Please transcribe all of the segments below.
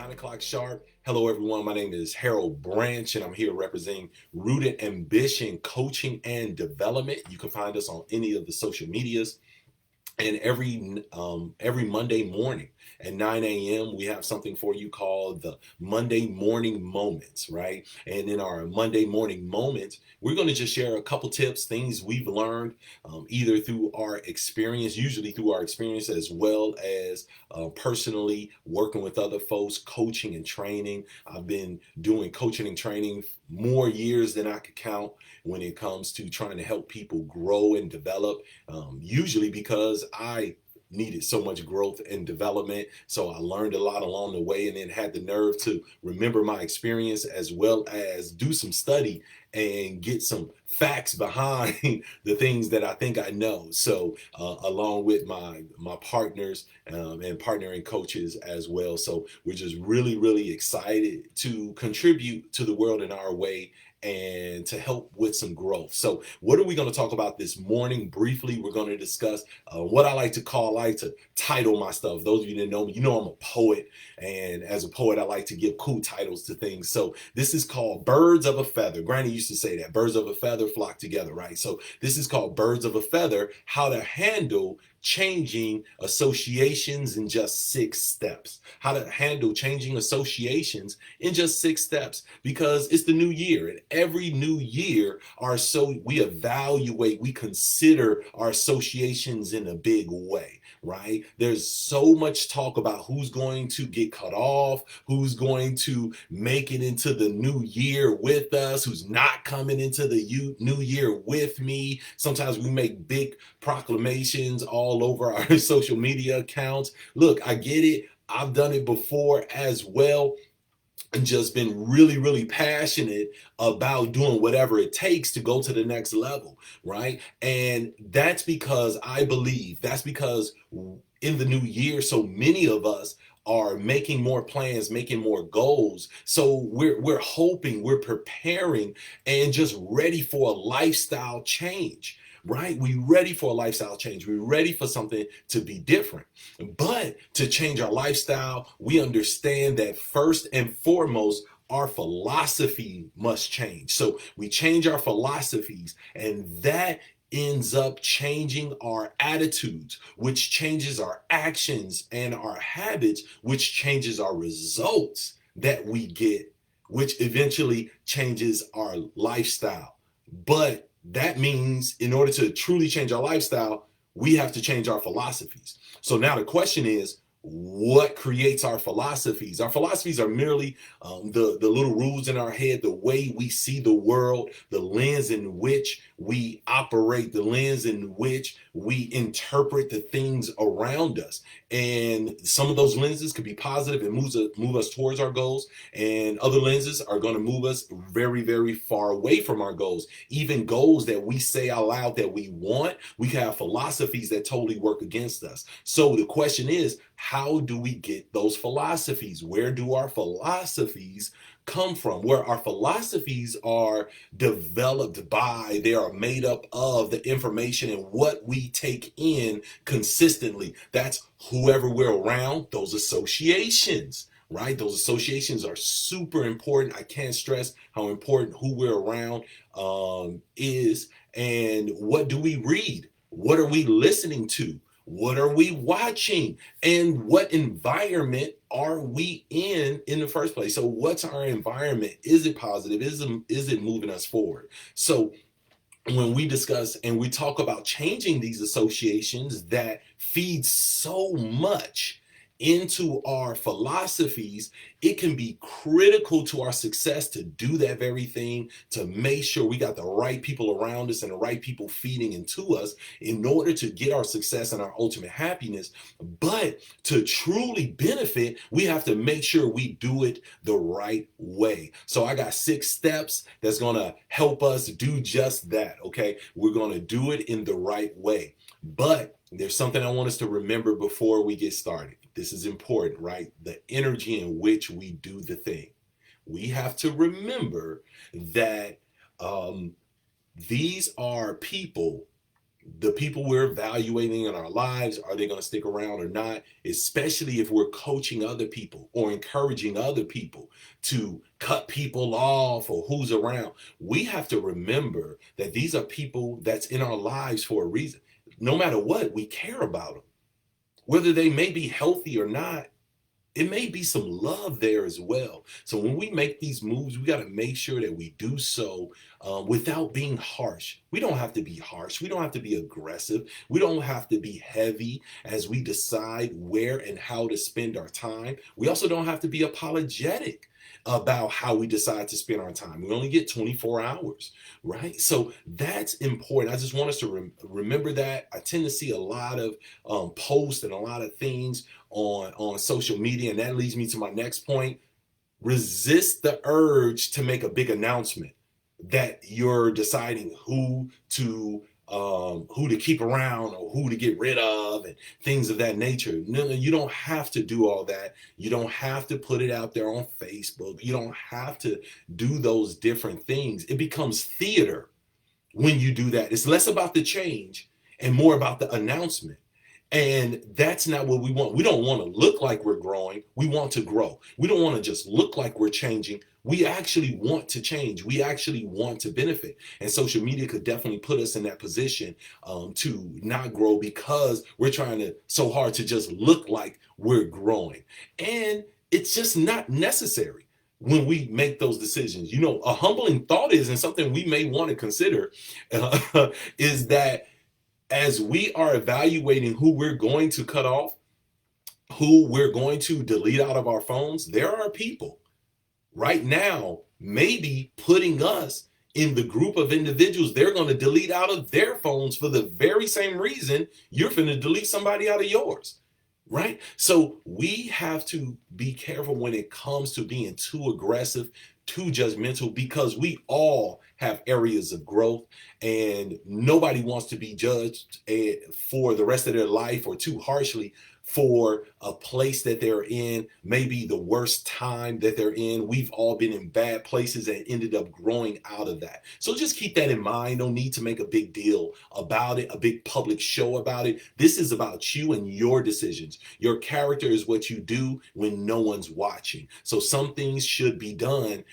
9 o'clock sharp. Hello, everyone. My name is Harold Branch, and I'm here representing Rooted Ambition Coaching and Development. You can find us on any of the social medias. And every Monday morning at 9 a.m., we have something for you called the Monday Morning Moments, right? And in our Monday Morning Moments, we're going to just share a couple tips, things we've learned, either through our experience, usually through our experience, as well as personally working with other folks, coaching and training. I've been doing coaching and training more years than I could count when it comes to trying to help people grow and develop, usually because I needed so much growth and development. So I learned a lot along the way and then had the nerve to remember my experience as well as do some study and get some facts behind the things that I think I know. So along with my partners and partnering coaches as well. So we're just really excited to contribute to the world in our way and to help with some growth. So what are we going to talk about this morning? Briefly, we're going to discuss what I like to title my stuff. Those of you that know me, you know I'm a poet, and as a poet, I like to give cool titles to things. So this is called Birds of a Feather. Granny used to say that birds of a feather flock together, right? So this is called Birds of a Feather, how to handle changing associations in just 6 steps. How to handle changing associations in just 6 steps, because it's the new year, and every new year we evaluate, we consider our associations in a big way, right? There's so much talk about who's going to get cut off, who's going to make it into the new year with us, who's not coming into the new year with me. Sometimes we make big proclamations all over our social media accounts. Look, I get it. I've done it before as well, and just been really passionate about doing whatever it takes to go to the next level, right? And that's because in the new year, so many of us are making more plans, making more goals. So we're hoping, we're preparing, and just ready for a lifestyle change, right? We ready for a lifestyle change. We're ready for something to be different. But to change our lifestyle, we understand that first and foremost, our philosophy must change. So we change our philosophies, and that ends up changing our attitudes, which changes our actions and our habits, which changes our results that we get, which eventually changes our lifestyle. But that means in order to truly change our lifestyle, we have to change our philosophies. So now the question is, what creates our philosophies? Our philosophies are merely the little rules in our head, the way we see the world, the lens in which we operate, the lens in which we interpret the things around us. And some of those lenses could be positive and move us towards our goals, and other lenses are going to move us very far away from our goals. Even goals that we say out loud that we want, we have philosophies that totally work against us. So the question is, how do we get those philosophies? Where do our philosophies come from? Where our philosophies are developed by, they are made up of the information and what we take in consistently. That's whoever we're around, those associations, right? Those associations are super important. I can't stress how important who we're around is. And what do we read? What are we listening to? What are we watching? And what environment are we in the first place? So what's our environment? Is it positive? Is it moving us forward? So when we discuss and we talk about changing these associations that feed so much into our philosophies, it can be critical to our success to do that very thing, to make sure we got the right people around us and the right people feeding into us in order to get our success and our ultimate happiness. But to truly benefit, we have to make sure we do it the right way. So I got 6 steps that's going to help us do just that. Okay, we're going to do it in the right way. But there's something I want us to remember before we get started. This is important, right? The energy in which we do the thing. We have to remember that these are people The people we're evaluating in our lives, are they going to stick around or not? Especially if we're coaching other people or encouraging other people to cut people off or who's around. We have to remember that these are people that's in our lives for a reason. No matter what, we care about them. Whether they may be healthy or not, it may be some love there as well. So when we make these moves, we got to make sure that we do so without being harsh. We don't have to be harsh. We don't have to be aggressive. We don't have to be heavy as we decide where and how to spend our time. We also don't have to be apologetic about how we decide to spend our time. We only get 24 hours, right? So that's important. I just want us to remember that. I tend to see a lot of posts and a lot of things on social media, and that leads me to my next point. Resist the urge to make a big announcement that you're deciding who to keep around or who to get rid of and things of that nature. No, you don't have to do all that. You don't have to put it out there on Facebook. You don't have to do those different things. It becomes theater when you do that. It's less about the change and more about the announcement. And that's not what we want. We don't want to look like we're growing. We want to grow. We don't want to just look like we're changing. We actually want to change. We actually want to benefit. And social media could definitely put us in that position to not grow because we're trying to so hard to just look like we're growing. And it's just not necessary when we make those decisions. You know, a humbling thought is, and something we may want to consider, is that as we are evaluating who we're going to cut off, who we're going to delete out of our phones, there are people right now maybe putting us in the group of individuals they're going to delete out of their phones for the very same reason you're going to delete somebody out of yours. Right? So we have to be careful when it comes to being too aggressive, too judgmental, because we all have areas of growth and nobody wants to be judged for the rest of their life or too harshly for a place that they're in, maybe the worst time that they're in. We've all been in bad places and ended up growing out of that. So just keep that in mind. No need to make a big deal about it, a big public show about it. This is about you and your decisions. Your character is what you do when no one's watching. So some things should be done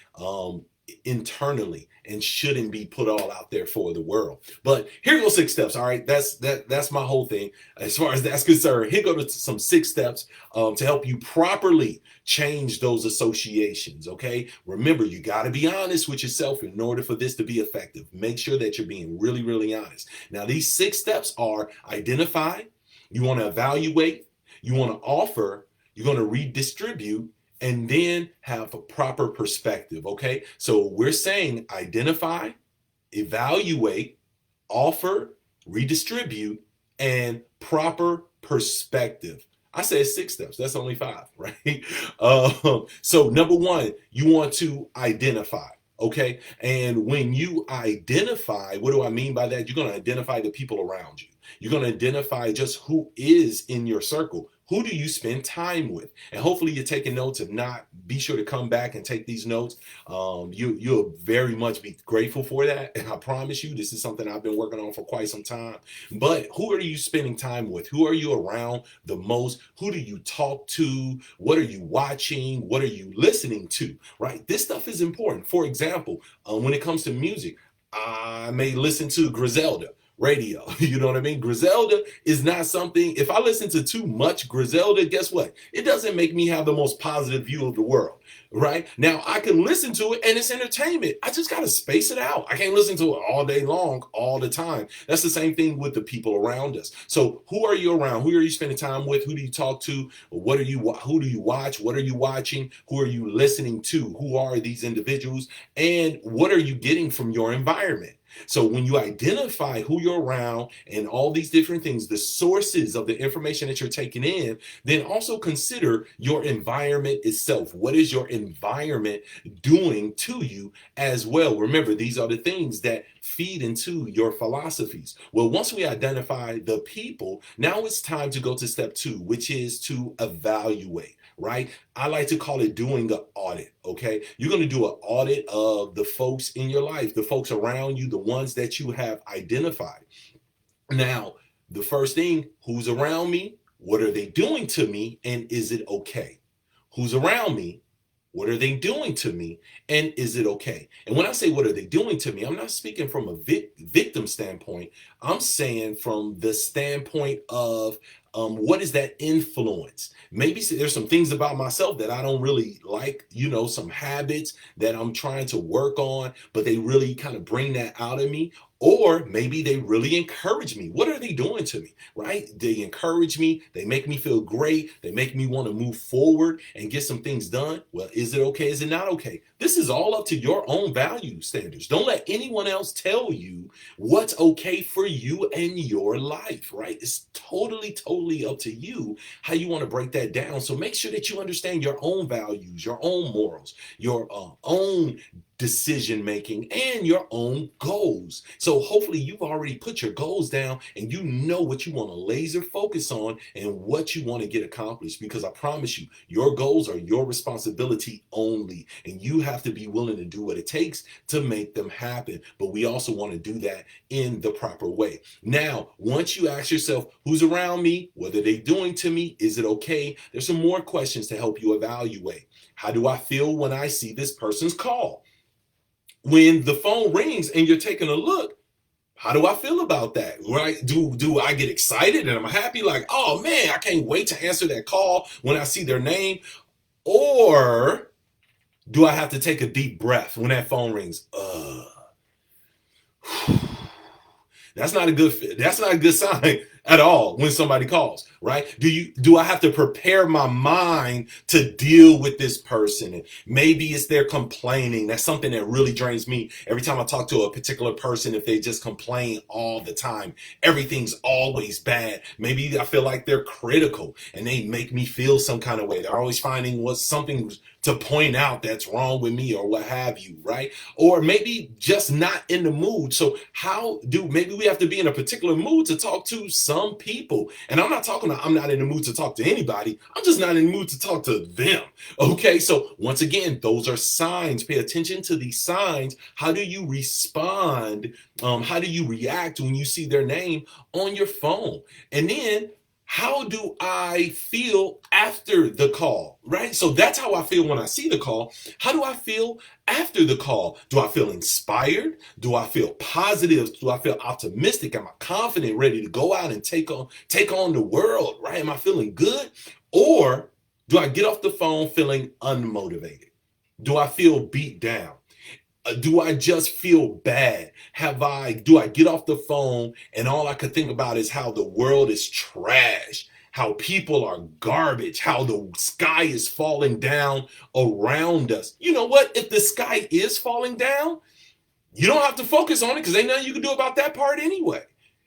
internally and shouldn't be put all out there for the world. But here goes 6 steps. All right, that's my whole thing as far as that's concerned. Here go to some 6 steps to help you properly change those associations. Okay, remember, you got to be honest with yourself in order for this to be effective. Make sure that you're being really, really honest. Now, these 6 steps are: identify, you want to evaluate, you want to offer, you're going to redistribute, and then have a proper perspective. Okay, so we're saying identify, evaluate, offer, redistribute, and proper perspective. I said 6 steps. That's only 5, right? So number 1, you want to identify. Okay, and when you identify, what do I mean by that? You're going to identify the people around you. You're going to identify just who is in your circle. Who do you spend time with? And hopefully you're taking notes. If not, be sure to come back and take these notes. You'll very much be grateful for that. And I promise you, this is something I've been working on for quite some time. But who are you spending time with? Who are you around the most? Who do you talk to? What are you watching? What are you listening to? Right? This stuff is important. For example, when it comes to music, I may listen to Griselda radio. You know what I mean? Griselda is not something, if I listen to too much Griselda, guess what? It doesn't make me have the most positive view of the world, right? Now, I can listen to it and it's entertainment. I just got to space it out. I can't listen to it all day long, all the time. That's the same thing with the people around us. So who are you around? Who are you spending time with? Who do you talk to? Who do you watch? What are you watching? Who are you listening to? Who are these individuals? And what are you getting from your environment? So when you identify who you're around and all these different things, the sources of the information that you're taking in, then also consider your environment itself. What is your environment doing to you as well? Remember, these are the things that feed into your philosophies. Well, once we identify the people, now it's time to go to step 2, which is to evaluate. Right? I like to call it doing an audit. Okay. You're going to do an audit of the folks in your life, the folks around you, the ones that you have identified. Now, the first thing, who's around me? What are they doing to me? And is it okay? Who's around me? What are they doing to me? And is it okay? And when I say what are they doing to me, I'm not speaking from a victim standpoint. I'm saying from the standpoint of what is that influence? Maybe there's some things about myself that I don't really like, some habits that I'm trying to work on, but they really kind of bring that out of me. Or maybe they really encourage me. What are they doing to me, right? They encourage me. They make me feel great. They make me want to move forward and get some things done. Well, is it okay? Is it not okay? This is all up to your own value standards. Don't let anyone else tell you what's okay for you and your life, right? It's totally, totally up to you how you want to break that down. So make sure that you understand your own values, your own morals, your own decision making, and your own goals. So hopefully you've already put your goals down and you know what you want to laser focus on and what you want to get accomplished, because I promise you, your goals are your responsibility only, and you have to be willing to do what it takes to make them happen. But we also want to do that in the proper way. Now, once you ask yourself, who's around me? What are they doing to me? Is it okay? There's some more questions to help you evaluate. How do I feel when I see this person's call? When the phone rings and you're taking a look, how do I feel about that? Right? Do I get excited and I'm happy, like, oh man, I can't wait to answer that call when I see their name? Or do I have to take a deep breath when that phone rings? That's not a good sign at all when somebody calls, right? Do I have to prepare my mind to deal with this person? And maybe it's they're complaining. That's something that really drains me. Every time I talk to a particular person, if they just complain all the time, everything's always bad. Maybe I feel like they're critical and they make me feel some kind of way. They're always finding what's something to point out that's wrong with me or what have you, right? Or maybe just not in the mood. So maybe we have to be in a particular mood to talk to some people. And I'm not talking about I'm not in the mood to talk to anybody. I'm just not in the mood to talk to them. Okay, so once again, those are signs. Pay attention to these signs. How do you respond? How do you react when you see their name on your phone? And then how do I feel after the call, right? So that's how I feel when I see the call. How do I feel after the call? Do I feel inspired? Do I feel positive? Do I feel optimistic? Am I confident, ready to go out and take on the world, right? Am I feeling good? Or do I get off the phone feeling unmotivated? Do I feel beat down? Do I just feel bad? Do I get off the phone and all I could think about is how the world is trash, how people are garbage, how the sky is falling down around us? You know what? If the sky is falling down, you don't have to focus on it because ain't nothing you can do about that part anyway.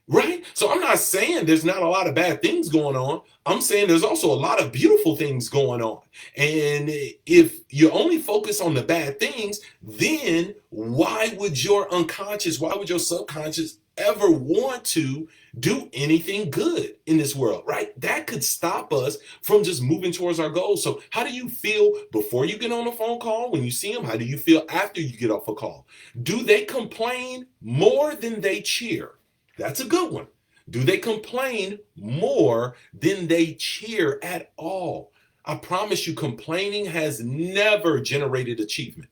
Right? So I'm not saying there's not a lot of bad things going on. I'm saying there's also a lot of beautiful things going on. And if you only focus on the bad things, then why would your subconscious ever want to do anything good in this world, right? That could stop us from just moving towards our goals. So how do you feel before you get on a phone call when you see them? How do you feel after you get off a call? Do they complain more than they cheer? That's a good one. Do they complain more than they cheer at all? I promise you, complaining has never generated achievement.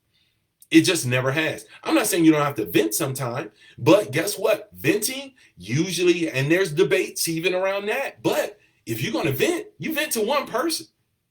It just never has. I'm not saying you don't have to vent sometime, but guess what? Venting usually, and there's debates even around that, but if you're going to vent, you vent to one person.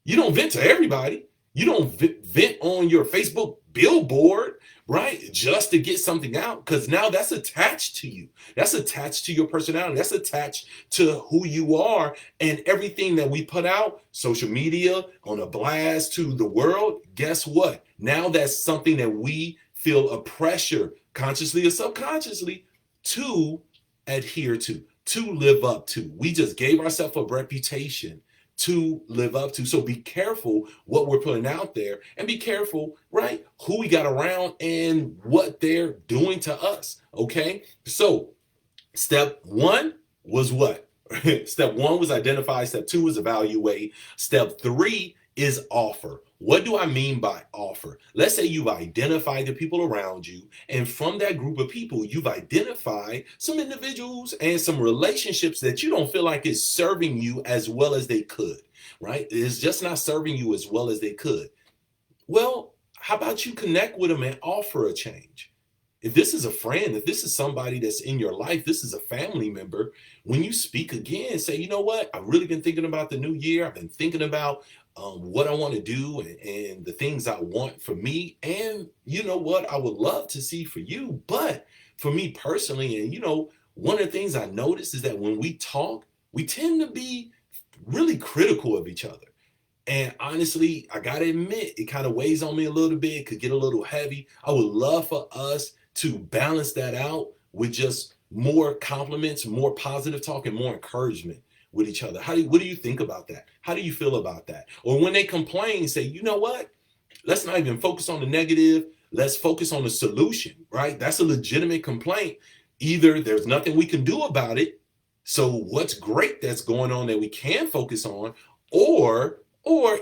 You don't vent to everybody. You don't vent on your Facebook billboard, right? Just to get something out, because now that's attached to you. That's attached to your personality. That's attached to who you are, and everything that we put out, social media, on a blast to the world. Guess what? Now that's something that we feel a pressure, consciously or subconsciously, to adhere to live up to. We just gave ourselves a reputation to live up to. So be careful what we're putting out there, and be careful, right, who we got around and what they're doing to us. Okay, so step one was what? Step one was identify. Step two was evaluate. Step three is offer. What do I mean by offer? Let's say you've identified the people around you, and from that group of people, you've identified some individuals and some relationships that you don't feel like is serving you as well as they could, right? It's just not serving you as well as they could. Well, how about you connect with them and offer a change? If this is a friend, if this is somebody that's in your life, this is a family member, when you speak again, say, you know what? I've really been thinking about the new year. I've been thinking about what I want to do and the things I want for me. And you know what? I would love to see for you. But for me personally, and one of the things I noticed is that when we talk, we tend to be really critical of each other. And honestly, I gotta admit, it kind of weighs on me a little bit. It could get a little heavy. I would love for us to balance that out with just more compliments, more positive talk, and more encouragement with each other. What do you think about that? How do you feel about that? Or when they complain, say, you know what? Let's not even focus on the negative. Let's focus on the solution, right? That's a legitimate complaint. Either there's nothing we can do about it. So what's great that's going on that we can focus on, or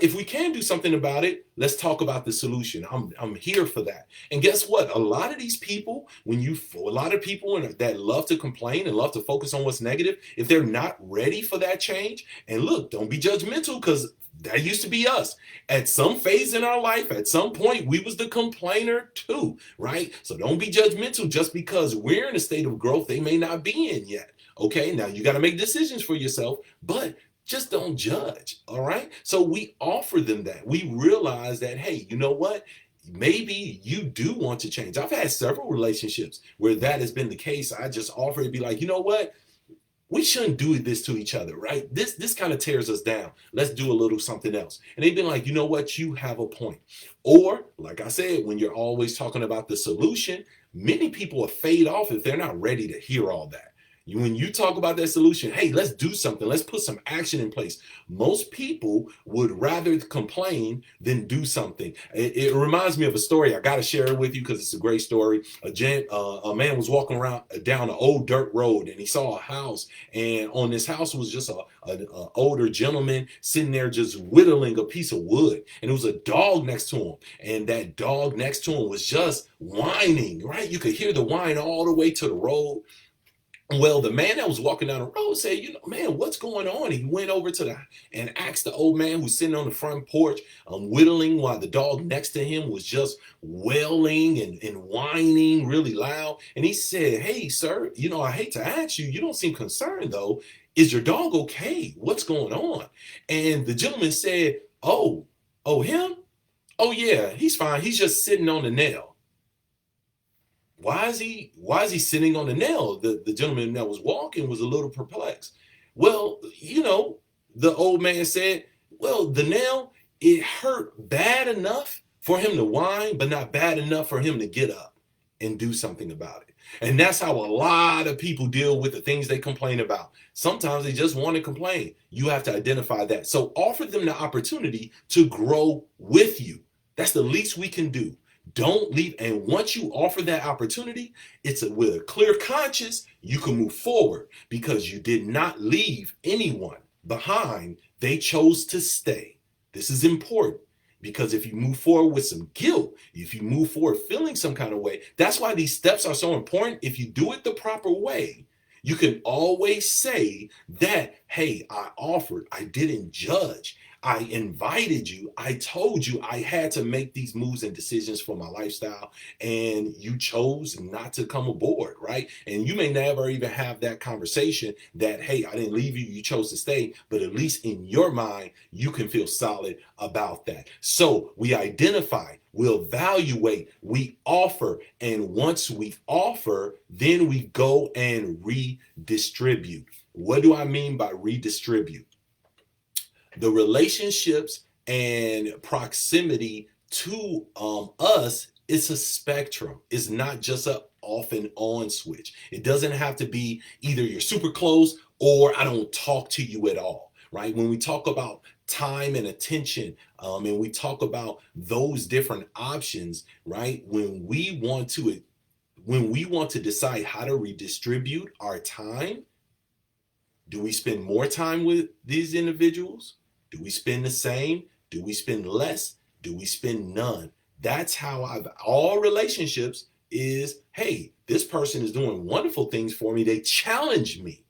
if we can do something about it, let's talk about the solution. I'm here for that. And guess what? A lot of these people, a lot of people that love to complain and love to focus on what's negative, if they're not ready for that change, and look, don't be judgmental, because that used to be us. At some phase in our life, at some point, we was the complainer too, right? So don't be judgmental just because we're in a state of growth they may not be in yet. Okay, now you got to make decisions for yourself, but just don't judge. All right. So we offer them that. We realize that, hey, you know what? Maybe you do want to change. I've had several relationships where that has been the case. I just offer to be like, you know what? We shouldn't do this to each other, right? This kind of tears us down. Let's do a little something else. And they've been like, you know what? You have a point. Or, like I said, when you're always talking about the solution, many people will fade off if they're not ready to hear all that. When you talk about that solution, hey, let's do something. Let's put some action in place. Most people would rather complain than do something. It reminds me of a story. I got to share it with you because it's a great story. A man was walking around down an old dirt road, and he saw a house. And on this house was just an older gentleman sitting there just whittling a piece of wood. And it was a dog next to him. And that dog next to him was just whining, right? You could hear the whine all the way to the road. Well, the man that was walking down the road said, you know, man, what's going on? He went over and asked the old man who's sitting on the front porch, whittling, while the dog next to him was just wailing and whining really loud. And he said, hey, sir, I hate to ask you, you don't seem concerned though. Is your dog okay? What's going on? And the gentleman said, him? Oh yeah, he's fine. He's just sitting on the nail. Why is he sitting on the nail? The gentleman that was walking was a little perplexed. Well, the old man said, well, the nail, it hurt bad enough for him to whine, but not bad enough for him to get up and do something about it. And that's how a lot of people deal with the things they complain about. Sometimes they just want to complain. You have to identify that. So offer them the opportunity to grow with you. That's the least we can do. Don't leave. And once you offer that opportunity, with a clear conscience, you can move forward because you did not leave anyone behind. They chose to stay. This is important because if you move forward with some guilt, if you move forward feeling some kind of way, that's why these steps are so important. If you do it the proper way, you can always say that, hey, I offered, I didn't judge. I invited you. I told you I had to make these moves and decisions for my lifestyle, and you chose not to come aboard, right? And you may never even have that conversation that, hey, I didn't leave you, you chose to stay, but at least in your mind, you can feel solid about that. So we identify, we'll evaluate, we offer, and once we offer, then we go and redistribute. What do I mean by redistribute? The relationships and proximity to us is a spectrum. It's not just a off and on switch. It doesn't have to be either you're super close or I don't talk to you at all, right? When we talk about time and attention, and we talk about those different options, right? When we want to decide how to redistribute our time, do we spend more time with these individuals? Do we spend the same? Do we spend less? Do we spend none? That's how all relationships is, hey, this person is doing wonderful things for me. They challenge me.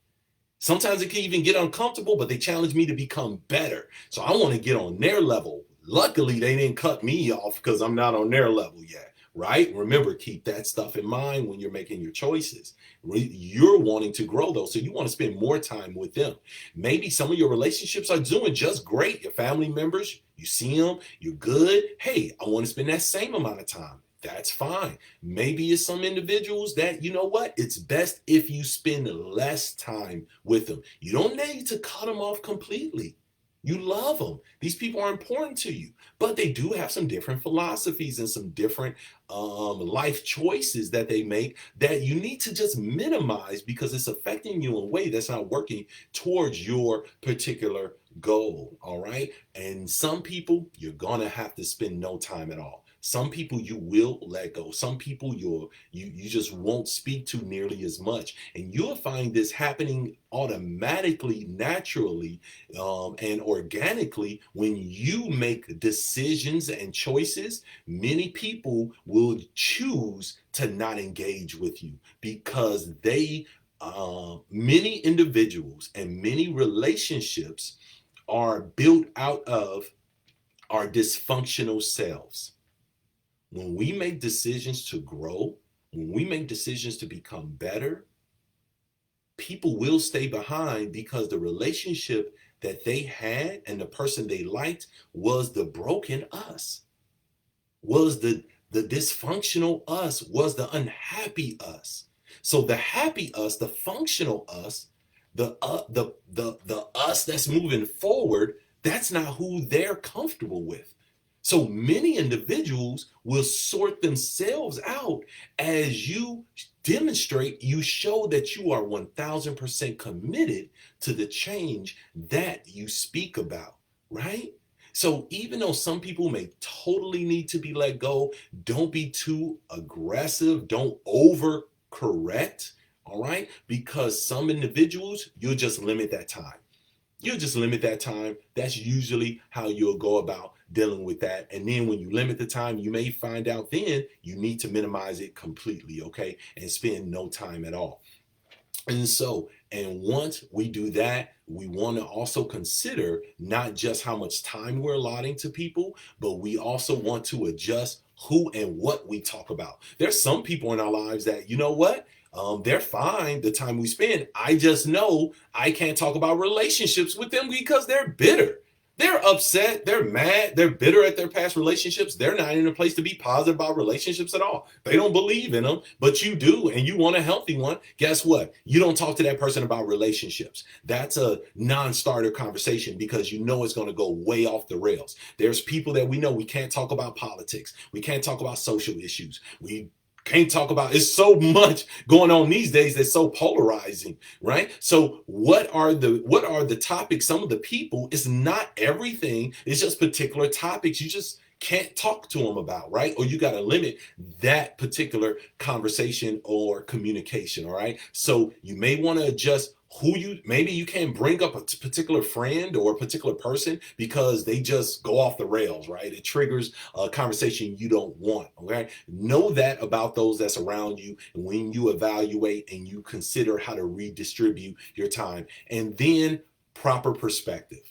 Sometimes it can even get uncomfortable, but they challenge me to become better. So I want to get on their level. Luckily, they didn't cut me off because I'm not on their level yet, right? Remember, keep that stuff in mind when you're making your choices. You're wanting to grow, though, so you want to spend more time with them. Maybe some of your relationships are doing just great. Your family members, you see them, you're good. Hey, I want to spend that same amount of time. That's fine. Maybe it's some individuals that, you know what, it's best if you spend less time with them. You don't need to cut them off completely. You love them. These people are important to you, but they do have some different philosophies and some different life choices that they make that you need to just minimize because it's affecting you in a way that's not working towards your particular goal. All right. And some people you're going to have to spend no time at all. Some people you will let go. Some people you just won't speak to nearly as much. And you'll find this happening automatically, naturally, and organically when you make decisions and choices. Many people will choose to not engage with you because many individuals and many relationships are built out of our dysfunctional selves. When we make decisions to grow, when we make decisions to become better, people will stay behind because the relationship that they had and the person they liked was the broken us, was the dysfunctional us, was the unhappy us. So the happy us, the functional us, the us that's moving forward, that's not who they're comfortable with. So many individuals will sort themselves out as you demonstrate, you show that you are 1000% committed to the change that you speak about, right? So even though some people may totally need to be let go, don't be too aggressive, don't overcorrect, all right? Because some individuals, you'll just limit that time. You'll just limit that time. That's usually how you'll go about dealing with that. And then when you limit the time, you may find out then you need to minimize it completely, okay? And spend no time at all. And once we do that, we want to also consider not just how much time we're allotting to people, but we also want to adjust who and what we talk about. There's some people in our lives that, you know what? They're fine the time we spend. I just know I can't talk about relationships with them because they're bitter. They're upset. They're mad. They're bitter at their past relationships. They're not in a place to be positive about relationships at all. They don't believe in them, but you do, and you want a healthy one. Guess what? You don't talk to that person about relationships. That's a non-starter conversation because you know it's going to go way off the rails. There's people that we know we can't talk about politics. We can't talk about social issues. We can't talk about, it's so much going on these days that's so polarizing, right? So what are the topics? Some of the people, it's not everything, it's just particular topics you just can't talk to them about, right? Or you got to limit that particular conversation or communication, all right? So you may want to adjust maybe you can't bring up a particular friend or a particular person because they just go off the rails, right? It triggers a conversation you don't want, okay? Know that about those that's around you when you evaluate and you consider how to redistribute your time. And then proper perspective.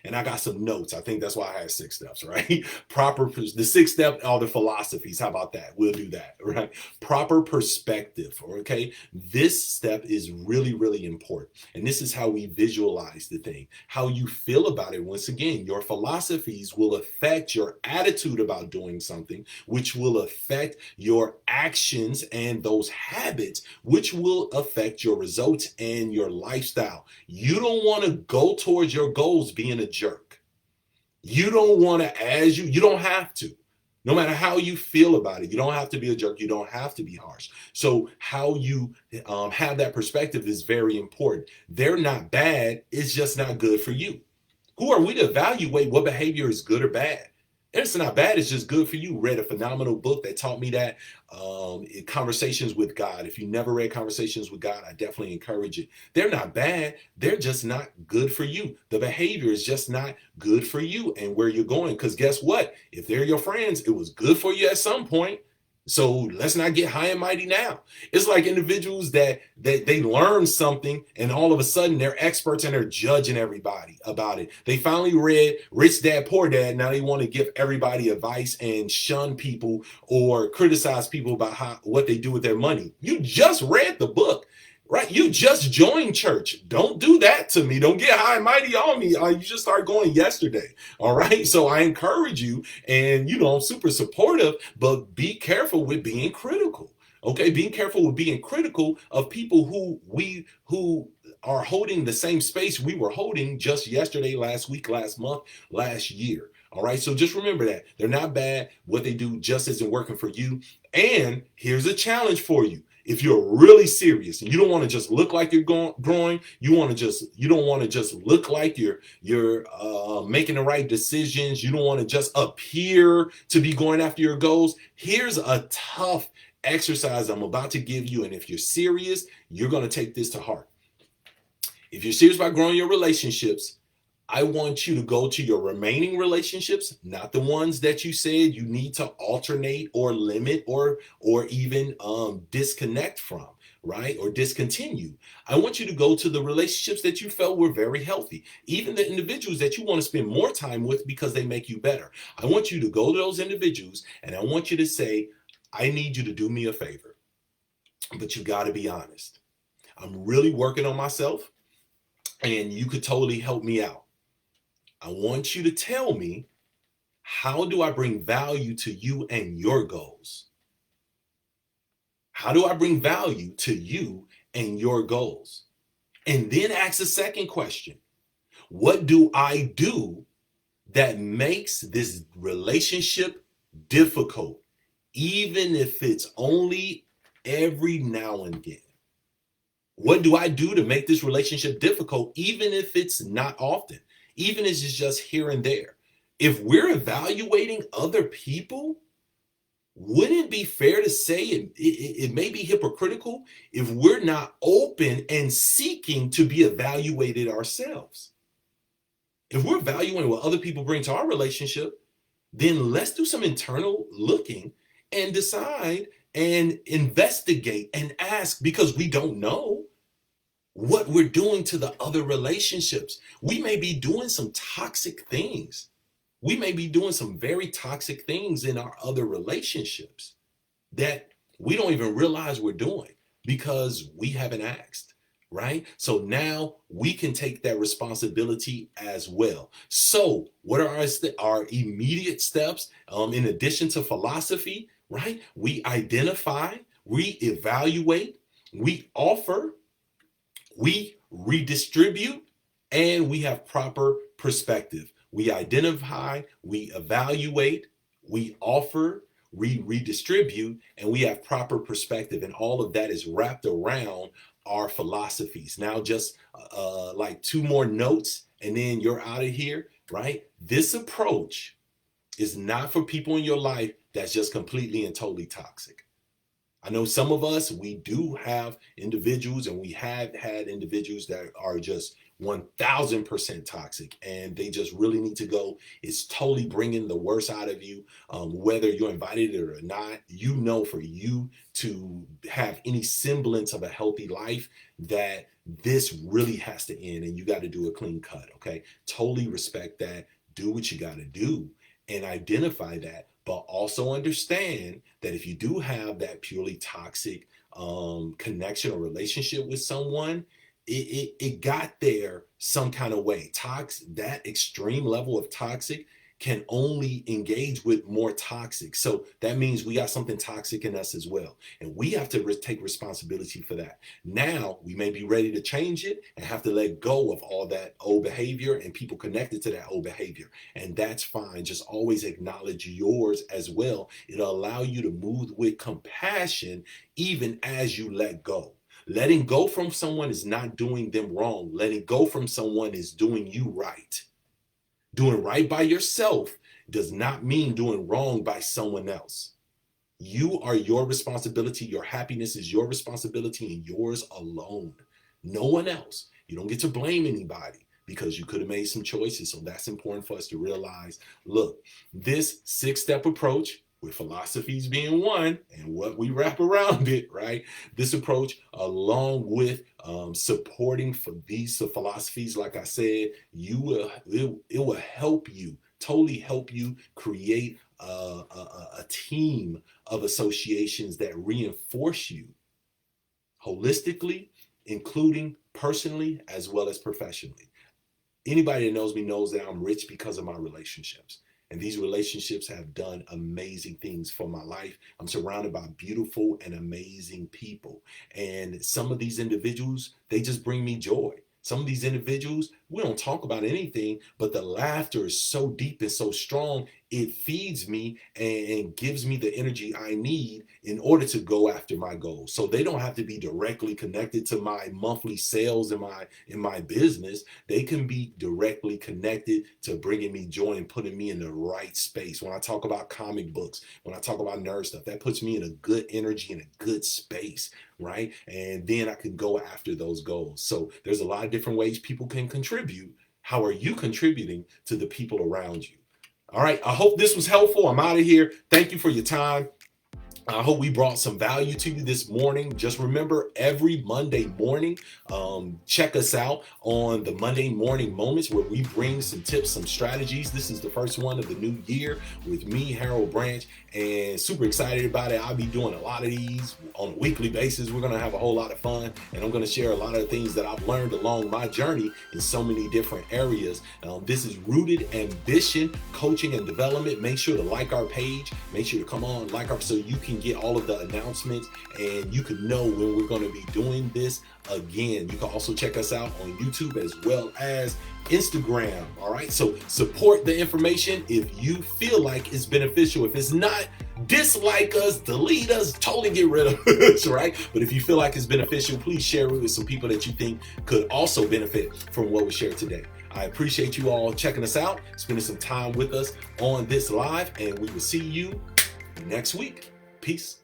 And I got some notes. I think that's why I had 6 steps, right? The 6 steps are the philosophies. How about that? We'll do that, right? Proper perspective, okay? This step is really, really important. And this is how we visualize the thing. How you feel about it. Once again, your philosophies will affect your attitude about doing something, which will affect your actions and those habits, which will affect your results and your lifestyle. You don't want to go towards your goals being a jerk. You don't want to, you don't have to. No matter how you feel about it, you don't have to be a jerk. You don't have to be harsh. So how you have that perspective is very important. They're not bad. It's just not good for you. Who are we to evaluate what behavior is good or bad? And it's not bad, it's just good for you. Read a phenomenal book that taught me that. Conversations with God. If you never read Conversations with God, I definitely encourage it. They're not bad, they're just not good for you. The behavior is just not good for you and where you're going. Because guess what? If they're your friends, it was good for you at some point. So let's not get high and mighty now. It's like individuals that they learn something and all of a sudden they're experts and they're judging everybody about it. They finally read Rich Dad Poor Dad. Now they want to give everybody advice and shun people or criticize people about what they do with their money. You just read the book. Right, you just joined church. Don't do that to me. Don't get high and mighty on me. You just started going yesterday. All right. So I encourage you, and I'm super supportive, but be careful with being critical. Okay, being careful with being critical of people who are holding the same space we were holding just yesterday, last week, last month, last year. All right. So just remember that they're not bad. What they do just isn't working for you. And here's a challenge for you. If you're really serious and you don't want to just look like you're growing, you don't want to just look like you're making the right decisions. You don't want to just appear to be going after your goals. Here's a tough exercise I'm about to give you. And if you're serious, you're going to take this to heart. If you're serious about growing your relationships, I want you to go to your remaining relationships, not the ones that you said you need to alternate or limit or even disconnect from, right? Or discontinue. I want you to go to the relationships that you felt were very healthy, even the individuals that you want to spend more time with because they make you better. I want you to go to those individuals and I want you to say, I need you to do me a favor, but you got to be honest. I'm really working on myself and you could totally help me out. I want you to tell me, how do I bring value to you and your goals? How do I bring value to you and your goals? And then ask the second question. What do I do that makes this relationship difficult, even if it's only every now and again? What do I do to make this relationship difficult, even if it's not often? Even if it's just here and there. If we're evaluating other people, wouldn't it be fair to say it may be hypocritical if we're not open and seeking to be evaluated ourselves? If we're evaluating what other people bring to our relationship, then let's do some internal looking and decide and investigate and ask, because we don't know what we're doing to the other relationships. We may be doing some toxic things. We may be doing some very toxic things in our other relationships that we don't even realize we're doing because we haven't asked, right? So now we can take that responsibility as well. So what are our immediate steps? In addition to philosophy, right? We identify, we evaluate, we offer, we redistribute, and we have proper perspective. We identify, we evaluate, we offer, we redistribute, and we have proper perspective. And all of that is wrapped around our philosophies. Now, just like two more notes, and then you're out of here, right? This approach is not for people in your life that's just completely and totally toxic. I know some of us, we do have individuals, and we have had individuals that are just 1000% toxic, and they just really need to go. It's totally bringing the worst out of you, whether you're invited or not. For you to have any semblance of a healthy life, that this really has to end, and you got to do a clean cut. Okay, totally respect that. Do what you got to do and identify that, but also understand that if you do have that purely toxic connection or relationship with someone, it got there some kind of way. That extreme level of toxic can only engage with more toxic. So that means we got something toxic in us as well. And we have to take responsibility for that. Now we may be ready to change it and have to let go of all that old behavior and people connected to that old behavior. And that's fine. Just always acknowledge yours as well. It'll allow you to move with compassion even as you let go. Letting go from someone is not doing them wrong. Letting go from someone is doing you right. Doing right by yourself does not mean doing wrong by someone else. You are your responsibility. Your happiness is your responsibility and yours alone. No one else. You don't get to blame anybody because you could have made some choices. So that's important for us to realize. Look, this 6-step approach, with philosophies being one and what we wrap around it, right? This approach, along with supporting for these philosophies, like I said, it will help you, totally help you create a team of associations that reinforce you holistically, including personally as well as professionally. Anybody that knows me knows that I'm rich because of my relationships. And these relationships have done amazing things for my life. I'm surrounded by beautiful and amazing people. And some of these individuals, they just bring me joy. Some of these individuals, we don't talk about anything, but the laughter is so deep and so strong, it feeds me and gives me the energy I need in order to go after my goals. So they don't have to be directly connected to my monthly sales in my business. They can be directly connected to bringing me joy and putting me in the right space. When I talk about comic books, when I talk about nerd stuff, that puts me in a good energy and a good space, right? And then I can go after those goals. So there's a lot of different ways people can contribute. How are you contributing to the people around you? All right. I hope this was helpful. I'm out of here. Thank you for your time. I hope we brought some value to you this morning. Just remember, every Monday morning, check us out on the Monday Morning Moments, where we bring some tips, some strategies. This is the first one of the new year with me, Harold Branch, and super excited about it. I'll be doing a lot of these on a weekly basis. We're going to have a whole lot of fun, and I'm going to share a lot of the things that I've learned along my journey in so many different areas. This is Rooted Ambition Coaching and Development. Make sure to like our page. Make sure to come on, like our, so you can get all of the announcements and you can know when we're going to be doing this again. You can also check us out on YouTube as well as Instagram. All right, so support the information if you feel like it's beneficial. If it's not, dislike us, delete us, totally get rid of us, right? But if you feel like it's beneficial, please share it with some people that you think could also benefit from what we shared today. I appreciate you all checking us out, spending some time with us on this live, and we will see you next week. Peace.